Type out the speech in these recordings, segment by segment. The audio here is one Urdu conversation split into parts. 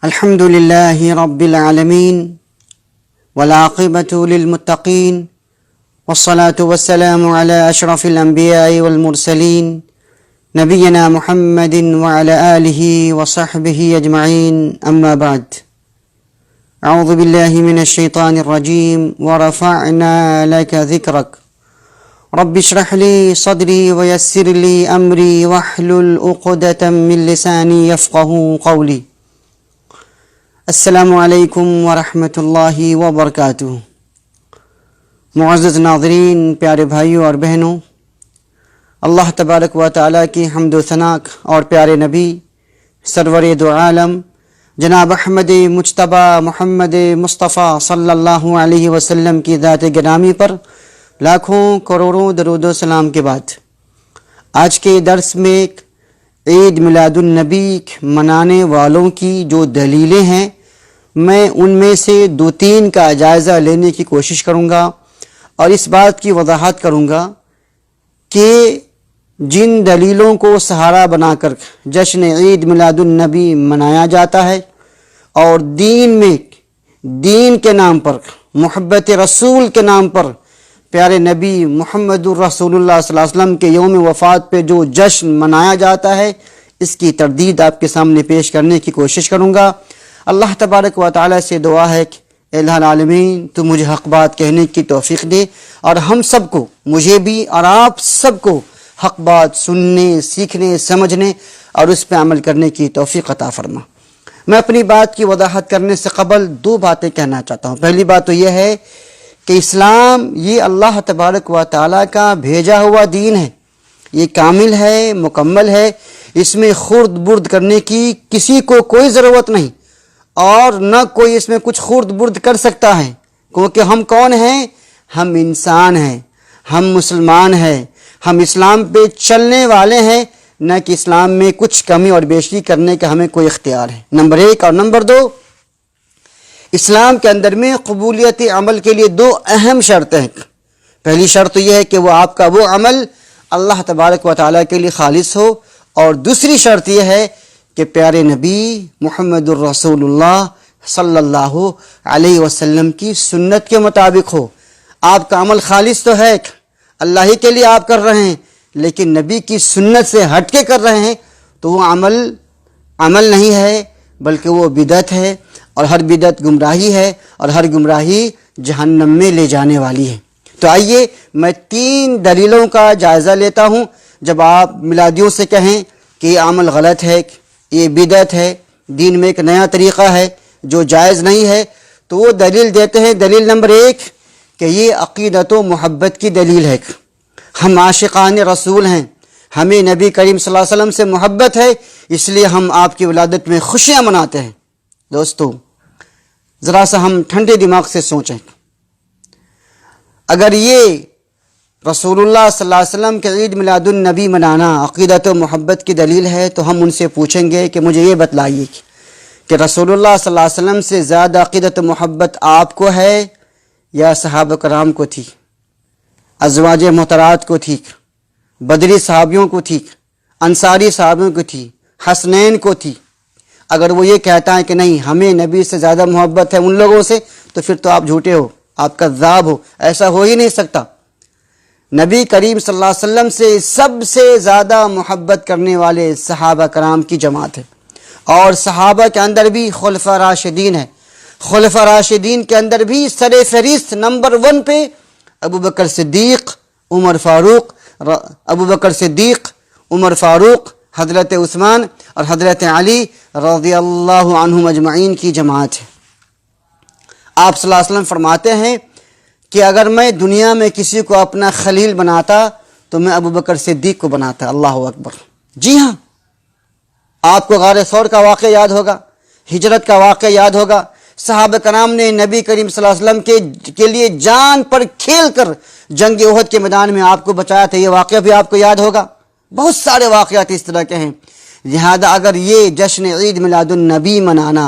الحمد لله رب العالمين والعاقبة للمتقين والصلاة والسلام على أشرف الأنبياء والمرسلين نبينا محمد وعلى آله وصحبه أجمعين أما بعد أعوذ بالله من الشيطان الرجيم ورفعنا لك ذكرك رب اشرح لي صدري ويسر لي أمري واحلل عقدة من لساني يفقهوا قولي السلام علیکم ورحمۃ اللہ وبرکاتہ۔ معزز ناظرین، پیارے بھائیوں اور بہنوں، اللہ تبارک و تعالیٰ کی حمد و ثنا اور پیارے نبی سرور دو عالم جناب احمد مجتبیٰ محمد مصطفیٰ صلی اللہ علیہ وسلم کی ذات گرامی پر لاکھوں کروڑوں درود و سلام کے بعد آج کے درس میں عید میلاد النبی منانے والوں کی جو دلیلیں ہیں، میں ان میں سے 2-3 کا جائزہ لینے کی کوشش کروں گا اور اس بات کی وضاحت کروں گا کہ جن دلیلوں کو سہارا بنا کر جشن عید میلاد النبی منایا جاتا ہے اور دین کے نام پر، محبت رسول کے نام پر پیارے نبی محمد الرسول اللہ صلی اللہ علیہ وسلم کے یوم وفات پہ جو جشن منایا جاتا ہے، اس کی تردید آپ کے سامنے پیش کرنے کی کوشش کروں گا۔ اللہ تبارک و تعالیٰ سے دعا ہے کہ اے الہ العالمین تو مجھے حق بات کہنے کی توفیق دے اور ہم سب کو، مجھے بھی اور آپ سب کو، حق بات سننے، سیکھنے، سمجھنے اور اس پہ عمل کرنے کی توفیق عطا فرما۔ میں اپنی بات کی وضاحت کرنے سے قبل 2 باتیں کہنا چاہتا ہوں۔ پہلی بات تو یہ ہے کہ اسلام یہ اللہ تبارک و تعالیٰ کا بھیجا ہوا دین ہے، یہ کامل ہے، مکمل ہے، اس میں خرد برد کرنے کی کسی کو کوئی ضرورت نہیں اور نہ کوئی اس میں کچھ خرد برد کر سکتا ہے، کیونکہ ہم کون ہیں؟ ہم انسان ہیں، ہم مسلمان ہیں، ہم اسلام پہ چلنے والے ہیں، نہ کہ اسلام میں کچھ کمی اور بیشی کرنے کا ہمیں کوئی اختیار ہے، نمبر 1۔ اور نمبر 2، اسلام کے اندر میں قبولیت عمل کے لیے 2 اہم شرطیں ہیں۔ پہلی شرط یہ ہے کہ وہ آپ کا وہ عمل اللہ تبارک و تعالیٰ کے لیے خالص ہو، اور دوسری شرط یہ ہے کہ پیارے نبی محمد الرسول اللہ صلی اللہ علیہ وسلم کی سنت کے مطابق ہو۔ آپ کا عمل خالص تو ہے، اللہ ہی کے لیے آپ کر رہے ہیں، لیکن نبی کی سنت سے ہٹ کے کر رہے ہیں تو وہ عمل نہیں ہے، بلکہ وہ بدعت ہے، اور ہر بدعت گمراہی ہے، اور ہر گمراہی جہنم میں لے جانے والی ہے۔ تو آئیے میں 3 دلیلوں کا جائزہ لیتا ہوں۔ جب آپ میلادیوں سے کہیں کہ یہ عمل غلط ہے، یہ بدعت ہے، دین میں ایک نیا طریقہ ہے جو جائز نہیں ہے، تو وہ دلیل دیتے ہیں۔ دلیل نمبر 1 کہ یہ عقیدت و محبت کی دلیل ہے، ہم عاشقان رسول ہیں، ہمیں نبی کریم صلی اللہ علیہ وسلم سے محبت ہے، اس لیے ہم آپ کی ولادت میں خوشیاں مناتے ہیں۔ دوستو، ذرا سا ہم ٹھنڈے دماغ سے سوچیں، اگر یہ رسول اللہ صلی اللہ علیہ وسلم کے عید میلاد النبی منانا عقیدت و محبت کی دلیل ہے، تو ہم ان سے پوچھیں گے کہ مجھے یہ بتلائیے کہ رسول اللہ صلی اللہ علیہ وسلم سے زیادہ عقیدت و محبت آپ کو ہے یا صحابہ کرام کو تھی، ازواج محترات کو تھی، بدری صحابیوں کو تھی، انصاری صحابیوں کو تھی، حسنین کو تھی؟ اگر وہ یہ کہتا ہے کہ نہیں ہمیں نبی سے زیادہ محبت ہے ان لوگوں سے، تو پھر تو آپ جھوٹے ہو، آپ کذاب ہو، ایسا ہو ہی نہیں سکتا۔ نبی کریم صلی اللہ علیہ وسلم سے سب سے زیادہ محبت کرنے والے صحابہ کرام کی جماعت ہے، اور صحابہ کے اندر بھی خلفاء راشدین ہے۔ خلفاء راشدین کے اندر بھی سر فہرست نمبر 1 پہ ابو بکر صدیق، عمر فاروق، حضرت عثمان اور حضرت علی رضی اللہ عنہم اجمعین کی جماعت ہے۔ آپ صلی اللہ علیہ وسلم فرماتے ہیں کہ اگر میں دنیا میں کسی کو اپنا خلیل بناتا تو میں ابو بکر صدیق کو بناتا۔ اللہ اکبر! جی ہاں، آپ کو غار ثور کا واقعہ یاد ہوگا، ہجرت کا واقعہ یاد ہوگا، صحابہ کرام نے نبی کریم صلی اللہ علیہ وسلم کے لیے جان پر کھیل کر جنگ احد کے میدان میں آپ کو بچایا تھا، یہ واقعہ بھی آپ کو یاد ہوگا۔ بہت سارے واقعات اس طرح کے ہیں۔ لہذا اگر یہ جشن عید میلاد النبی منانا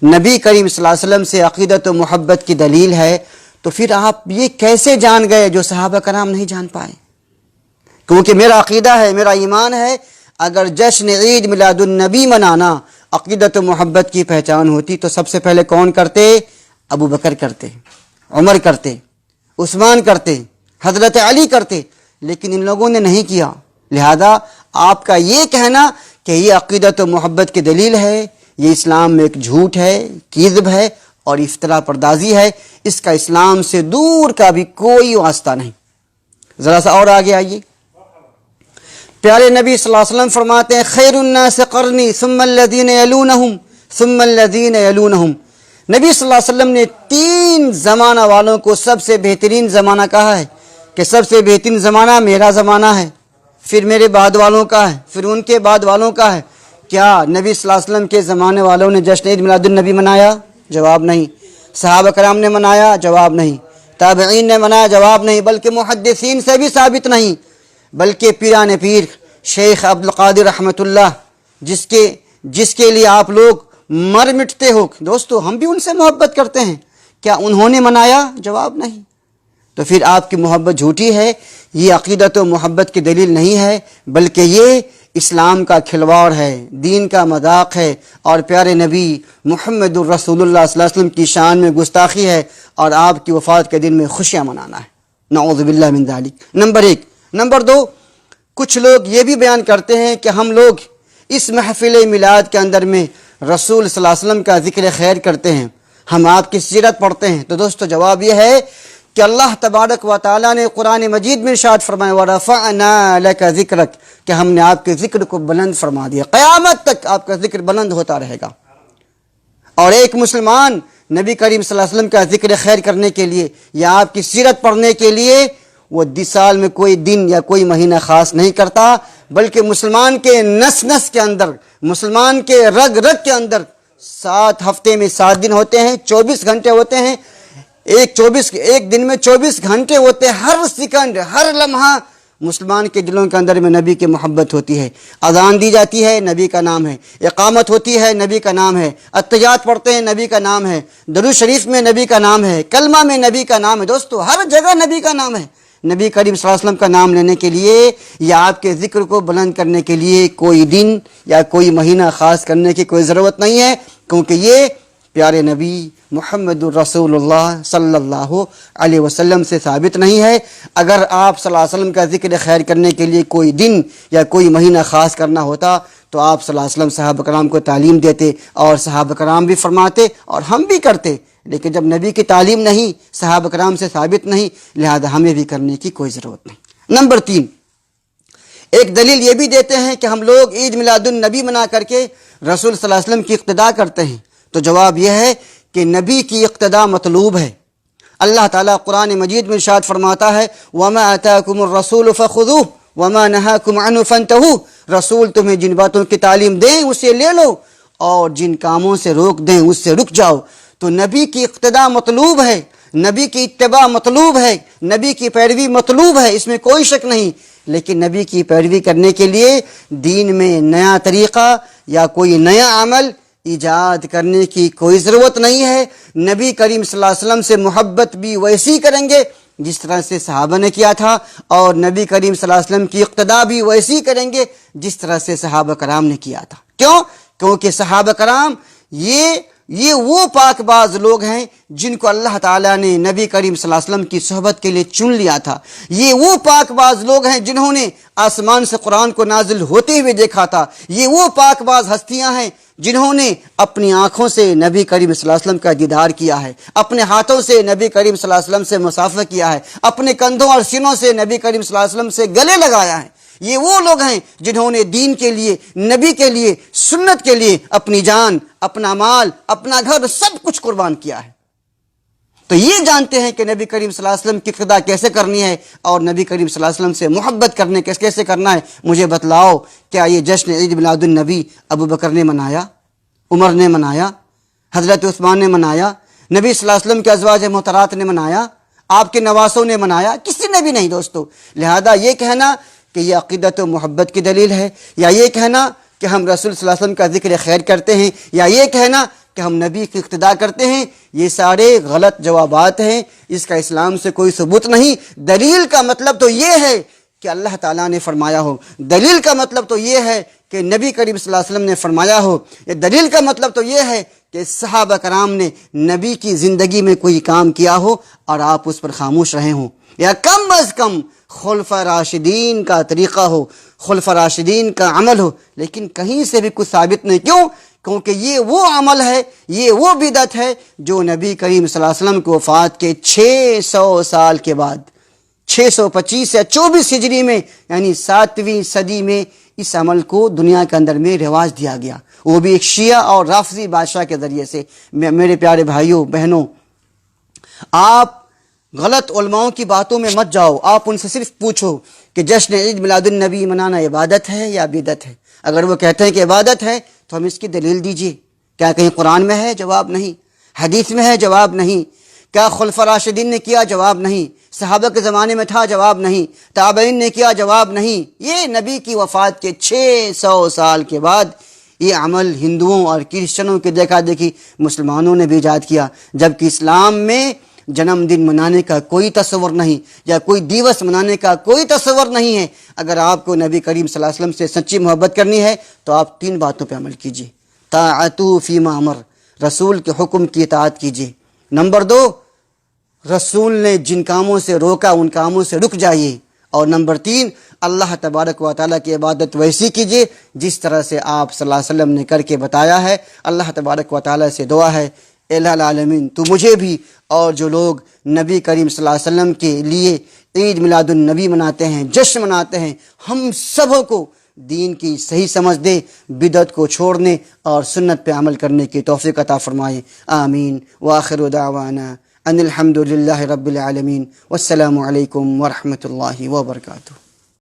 نبی کریم صلی اللہ علیہ وسلم سے عقیدت و محبت کی دلیل ہے، تو پھر آپ یہ کیسے جان گئے جو صحابہ کرام نہیں جان پائے؟ کیونکہ میرا عقیدہ ہے، میرا ایمان ہے، اگر جشن عید میلاد النبی منانا عقیدت و محبت کی پہچان ہوتی تو سب سے پہلے کون کرتے؟ ابو بکر کرتے، عمر کرتے، عثمان کرتے، حضرت علی کرتے، لیکن ان لوگوں نے نہیں کیا۔ لہذا آپ کا یہ کہنا کہ یہ عقیدت و محبت کی دلیل ہے، یہ اسلام میں ایک جھوٹ ہے، کذب ہے اور افتراء پردازی ہے، اس کا اسلام سے دور کا بھی کوئی واسطہ نہیں۔ ذرا سا اور آگے آئیے، پیارے نبی صلی اللہ علیہ وسلم فرماتے ہیں خیر الناس قرنی ثم الذین یلونہم ثم الذین یلونہم۔ نبی صلی اللہ علیہ وسلم نے 3 زمانہ والوں کو سب سے بہترین زمانہ کہا ہے کہ سب سے بہترین زمانہ میرا زمانہ ہے، پھر میرے بعد والوں کا ہے، پھر ان کے بعد والوں کا ہے۔ کیا نبی صلی اللہ علیہ وسلم کے زمانے والوں نے جشن عید میلاد النبی منایا؟ جواب نہیں۔ صحابہ کرام نے منایا؟ جواب نہیں۔ تابعین نے منایا؟ جواب نہیں۔ بلکہ محدثین سے بھی ثابت نہیں، بلکہ پیران پیر شیخ عبد القادر رحمۃ اللہ جس کے لیے آپ لوگ مر مٹتے ہو، دوستو ہم بھی ان سے محبت کرتے ہیں، کیا انہوں نے منایا؟ جواب نہیں۔ تو پھر آپ کی محبت جھوٹی ہے، یہ عقیدت و محبت کی دلیل نہیں ہے، بلکہ یہ اسلام کا کھلواڑ ہے، دین کا مذاق ہے، اور پیارے نبی محمد الرسول اللہ صلی اللہ علیہ وسلم کی شان میں گستاخی ہے، اور آپ کی وفات کے دن میں خوشیاں منانا ہے۔ نعوذ باللہ من ذالک۔ نمبر 1۔ نمبر 2، کچھ لوگ یہ بھی بیان کرتے ہیں کہ ہم لوگ اس محفل میلاد کے اندر میں رسول صلی اللہ علیہ وسلم کا ذکر خیر کرتے ہیں، ہم آپ کی سیرت پڑھتے ہیں۔ تو دوستو جواب یہ ہے کہ اللہ تبارک و تعالیٰ نے قرآن مجید میں ارشاد فرمایا وَرَفَعْنَا لَكَ ذِكْرَكَ، کہ ہم نے آپ کے ذکر کو بلند فرما دیا، قیامت تک آپ کا ذکر بلند ہوتا رہے گا۔ اور ایک مسلمان نبی کریم صلی اللہ علیہ وسلم کا ذکر خیر کرنے کے لیے یا آپ کی سیرت پڑھنے کے لیے وہ سال میں کوئی دن یا کوئی مہینہ خاص نہیں کرتا، بلکہ مسلمان کے نس نس کے اندر، مسلمان کے رگ رگ کے اندر 7 ہفتے میں 7 دن ہوتے ہیں، 24 گھنٹے ہوتے ہیں، ایک دن میں 24 گھنٹے ہوتے ہیں، ہر سیکنڈ ہر لمحہ مسلمان کے دلوں کے اندر میں نبی کی محبت ہوتی ہے۔ اذان دی جاتی ہے، نبی کا نام ہے، اقامت ہوتی ہے، نبی کا نام ہے، التحیات پڑھتے ہیں، نبی کا نام ہے، درود شریف میں نبی کا نام ہے، کلمہ میں نبی کا نام ہے۔ دوستو ہر جگہ نبی کا نام ہے۔ نبی کریم صلی اللہ علیہ وسلم کا نام لینے کے لیے یا آپ کے ذکر کو بلند کرنے کے لیے کوئی دن یا کوئی مہینہ خاص کرنے کی کوئی ضرورت نہیں ہے، کیونکہ یہ پیارے نبی محمد الرسول اللہ صلی اللہ علیہ وسلم سے ثابت نہیں ہے۔ اگر آپ صلی اللہ علیہ وسلم کا ذکر خیر کرنے کے لیے کوئی دن یا کوئی مہینہ خاص کرنا ہوتا تو آپ صلی اللہ علیہ وسلم صحابہ کرام کو تعلیم دیتے، اور صحابہ کرام بھی فرماتے اور ہم بھی کرتے، لیکن جب نبی کی تعلیم نہیں، صحابہ کرام سے ثابت نہیں، لہذا ہمیں بھی کرنے کی کوئی ضرورت نہیں۔ نمبر 3، ایک دلیل یہ بھی دیتے ہیں کہ ہم لوگ عید میلاد النبی منا کر کے رسول صلی اللہ علیہ وسلم کی اقتداء کرتے ہیں۔ تو جواب یہ ہے کہ نبی کی اقتداء مطلوب ہے۔ اللہ تعالیٰ قرآن مجید میں ارشاد فرماتا ہے وَمَا آتَاكُمُ الرَّسُولُ فَخُذُوهُ وَمَا نَهَاكُمْ عَنْهُ فَانْتَهُوا، رسول تمہیں جن باتوں کی تعلیم دیں اسے لے لو، اور جن کاموں سے روک دیں اس سے رک جاؤ۔ تو نبی کی اقتداء مطلوب ہے، نبی کی اتباع مطلوب ہے، نبی کی پیروی مطلوب ہے، اس میں کوئی شک نہیں، لیکن نبی کی پیروی کرنے کے لیے دین میں نیا طریقہ یا کوئی نیا عمل ایجاد کرنے کی کوئی ضرورت نہیں ہے۔ نبی کریم صلی اللہ علیہ وسلم سے محبت بھی ویسی کریں گے جس طرح سے صحابہ نے کیا تھا، اور نبی کریم صلی اللہ علیہ وسلم کی اقتداء بھی ویسی کریں گے جس طرح سے صحابہ کرام نے کیا تھا۔ کیوں؟ کیونکہ صحابہ کرام یہ وہ پاک باز لوگ ہیں جن کو اللہ تعالیٰ نے نبی کریم صلی اللہ علیہ وسلم کی صحبت کے لیے چن لیا تھا۔ یہ وہ پاک باز لوگ ہیں جنہوں نے آسمان سے قرآن کو نازل ہوتے ہوئے دیکھا تھا۔ یہ وہ پاک باز ہستیاں ہیں جنہوں نے اپنی آنکھوں سے نبی کریم صلی اللہ علیہ وسلم کا دیدار کیا ہے، اپنے ہاتھوں سے نبی کریم صلی اللہ علیہ وسلم سے مصافحہ کیا ہے، اپنے کندھوں اور سینوں سے نبی کریم صلی اللہ علیہ وسلم سے گلے لگایا ہے۔ یہ وہ لوگ ہیں جنہوں نے دین کے لیے، نبی کے لیے، سنت کے لیے اپنی جان، اپنا مال، اپنا گھر سب کچھ قربان کیا ہے۔ تو یہ جانتے ہیں کہ نبی کریم صلی اللہ علیہ وسلم کی اقتداء کیسے کرنی ہے اور نبی کریم صلی اللہ علیہ وسلم سے محبت کرنے کیسے کرنا ہے۔ مجھے بتلاؤ، کیا یہ جشن عید میلاد النبی ابو بکر نے منایا، عمر نے منایا، حضرت عثمان نے منایا، نبی صلی اللہ علیہ وسلم کے ازواج محترات نے منایا، آپ کے نواسوں نے منایا؟ کسی نے بھی نہیں دوستو۔ لہذا یہ کہنا کہ یہ عقیدت و محبت کی دلیل ہے، یا یہ کہنا کہ ہم رسول صلی اللہ علیہ وسلم کا ذکر خیر کرتے ہیں، یا یہ کہنا کہ ہم نبی کی اقتداء کرتے ہیں، یہ سارے غلط جوابات ہیں، اس کا اسلام سے کوئی ثبوت نہیں۔ دلیل کا مطلب تو یہ ہے کہ اللہ تعالیٰ نے فرمایا ہو، دلیل کا مطلب تو یہ ہے کہ نبی کریم صلی اللہ علیہ وسلم نے فرمایا ہو۔ یہ دلیل کا مطلب تو یہ ہے کہ صحابہ کرام نے نبی کی زندگی میں کوئی کام کیا ہو اور آپ اس پر خاموش رہے ہوں، یا کم از کم خلفاء راشدین کا طریقہ ہو، خلفاء راشدین کا عمل ہو، لیکن کہیں سے بھی کچھ ثابت نہیں۔ کیوں؟ کیونکہ یہ وہ عمل ہے، یہ وہ بدعت ہے جو نبی کریم صلی اللہ علیہ وسلم کی وفات کے 600 سال کے بعد 625 یا 24 ہجری میں، یعنی 7ویں صدی میں اس عمل کو دنیا کے اندر میں رواج دیا گیا، وہ بھی ایک شیعہ اور رافضی بادشاہ کے ذریعے سے۔ میرے پیارے بھائیوں بہنوں، آپ غلط علماؤں کی باتوں میں مت جاؤ، آپ ان سے صرف پوچھو کہ جشن عید میلاد النبی منانا عبادت ہے یا بدعت ہے؟ اگر وہ کہتے ہیں کہ عبادت ہے تو ہم اس کی دلیل دیجیے۔ کیا کہیں قرآن میں ہے؟ جواب نہیں۔ حدیث میں ہے؟ جواب نہیں۔ کیا خلفاء راشدین نے کیا؟ جواب نہیں۔ صحابہ کے زمانے میں تھا؟ جواب نہیں۔ تابعین نے کیا؟ جواب نہیں۔ یہ نبی کی وفات کے 600 سال کے بعد یہ عمل ہندوؤں اور کرسچنوں کے دیکھا دیکھی مسلمانوں نے بھی ایجاد کیا، جبکہ اسلام میں جنم دن منانے کا کوئی تصور نہیں، یا کوئی دیوس منانے کا کوئی تصور نہیں ہے۔ اگر آپ کو نبی کریم صلی اللہ علیہ وسلم سے سچی محبت کرنی ہے تو آپ 3 باتوں پہ عمل کیجیے۔ طاعتہ فیما امر، رسول کے حکم کی اطاعت کیجیے۔ نمبر 2، رسول نے جن کاموں سے روکا ان کاموں سے رک جائیے۔ اور نمبر 3، اللہ تبارک و تعالیٰ کی عبادت ویسی کیجیے جس طرح سے آپ صلی اللہ علیہ وسلم نے کر کے بتایا ہے۔ اللہ تبارک و تعالیٰ سے دعا ہے، الہ العالمین تو مجھے بھی اور جو لوگ نبی کریم صلی اللہ علیہ وسلم کے لیے عید میلاد النبی مناتے ہیں، جشن مناتے ہیں، ہم سبوں کو دین کی صحیح سمجھ دے، بدعت کو چھوڑنے اور سنت پہ عمل کرنے کی توفیق عطا فرمائے، آمین۔ وآخر دعوانا ان الحمد للہ رب العالمین، والسلام علیکم ورحمۃ اللہ وبرکاتہ۔